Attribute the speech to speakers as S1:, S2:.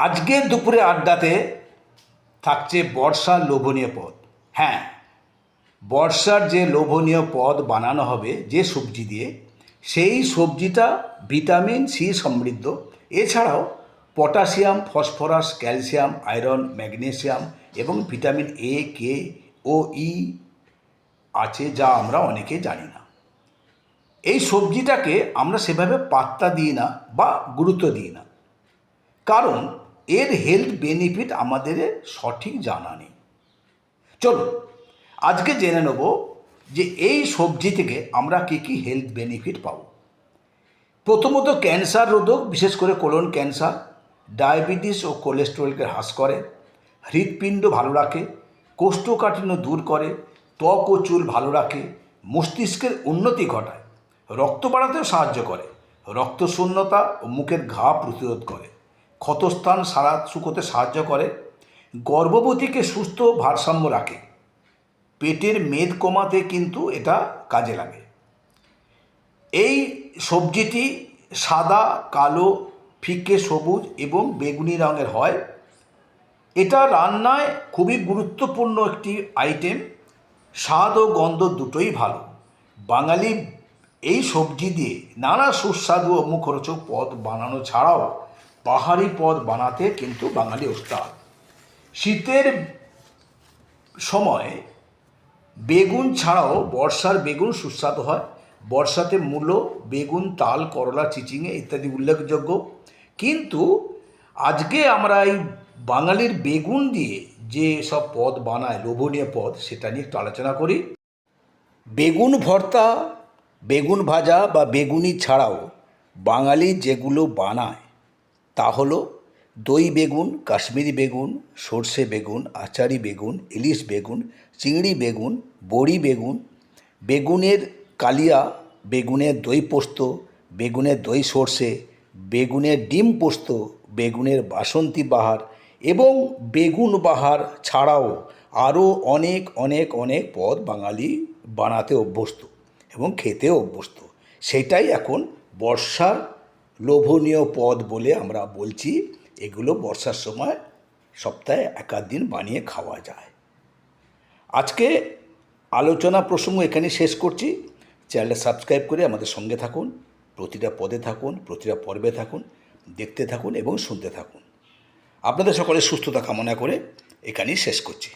S1: আজকে দুপুরে আড্ডাতে থাকছে বর্ষার লোভনীয় পদ। হ্যাঁ, বর্ষার যে লোভনীয় পদ বানানো হবে যে সবজি দিয়ে, সেই সবজিটা ভিটামিন সি সমৃদ্ধ। এছাড়াও potassium, phosphorus, calcium, iron, magnesium এবং ভিটামিন এ, কে ও ই আছে, যা আমরা অনেকে জানি না। এই সবজিটাকে আমরা সেভাবে পাত্তা দিই না বা গুরুত্ব দিই না, কারণ এর হেলথ বেনিফিট আমাদের সঠিক জানা নেই। চলো আজকে জেনে নেব যে এই সবজি থেকে আমরা কী কী হেলথ বেনিফিট পাব। প্রথমত, ক্যান্সার রোধক, বিশেষ করে কোলন ক্যান্সার, ডায়াবেটিস ও কোলেস্টেরলকে হ্রাস করে, হৃৎপিণ্ড ভালো রাখে, কোষ্ঠকাঠিন্য দূর করে, ত্বক ও চুল ভালো রাখে, মস্তিষ্কের উন্নতি ঘটায়, রক্ত বাড়াতেও সাহায্য করে, রক্তশূন্যতা ও মুখের ঘা প্রতিরোধ করে, ক্ষতস্থান সারা শুকোতে সাহায্য করে, গর্ভবতীকে সুস্থ ভারসাম্য রাখে, পেটের মেদ কমাতে কিন্তু এটা কাজে লাগে। এই সবজিটি সাদা, কালো, ফিকে সবুজ এবং বেগুনি রঙের হয়। এটা রান্নায় খুবই গুরুত্বপূর্ণ একটি আইটেম। স্বাদ ও গন্ধ দুটোই ভালো। বাঙালি এই সবজি দিয়ে নানা সুস্বাদু ও মুখরোচক পদ বানানো ছাড়াও পাহাড়ি পদ বানাতে কিন্তু বাঙালি ওস্তাদ। শীতের সময় বেগুন ছাড়াও বর্ষার বেগুন সুস্বাদু হয়। বর্ষাতে মূলো, বেগুন, তাল, করলা, চিচিঙে ইত্যাদি উল্লেখযোগ্য। কিন্তু আজকে আমরা এই বাঙালির বেগুন দিয়ে যে সব পদ বানায়, লোভনীয় পদ, সেটা নিয়ে একটু আলোচনা করি। বেগুন ভর্তা, বেগুন ভাজা বা বেগুনি ছাড়াও বাঙালি যেগুলো বানায় তা হলো দই বেগুন, কাশ্মীরি বেগুন, সর্ষে বেগুন, আচারি বেগুন, ইলিশ বেগুন, চিংড়ি বেগুন, বড়ি বেগুন, বেগুনের কালিয়া, বেগুনের দই পোস্ত, বেগুনের দই সর্ষে, বেগুনের ডিম পোস্ত, বেগুনের বাসন্তী বাহার এবং বেগুন বাহার ছাড়াও আরও অনেক অনেক অনেক পদ বাঙালি বানাতে অভ্যস্ত এবং খেতেও অভ্যস্ত। সেটাই এখন বর্ষার লোভনীয় পদ বলে আমরা বলছি। এগুলো বর্ষার সময় সপ্তাহে একাধ দিন বানিয়ে খাওয়া যায়। আজকে আলোচনা প্রসঙ্গ এখানে শেষ করছি। চ্যানেলটা সাবস্ক্রাইব করে আমাদের সঙ্গে থাকুন, প্রতিটা পদে থাকুন, প্রতিটা পর্বে থাকুন, দেখতে থাকুন এবং শুনতে থাকুন। আপনাদের সকলের সুস্থতা কামনা করে এখানেই শেষ করছি।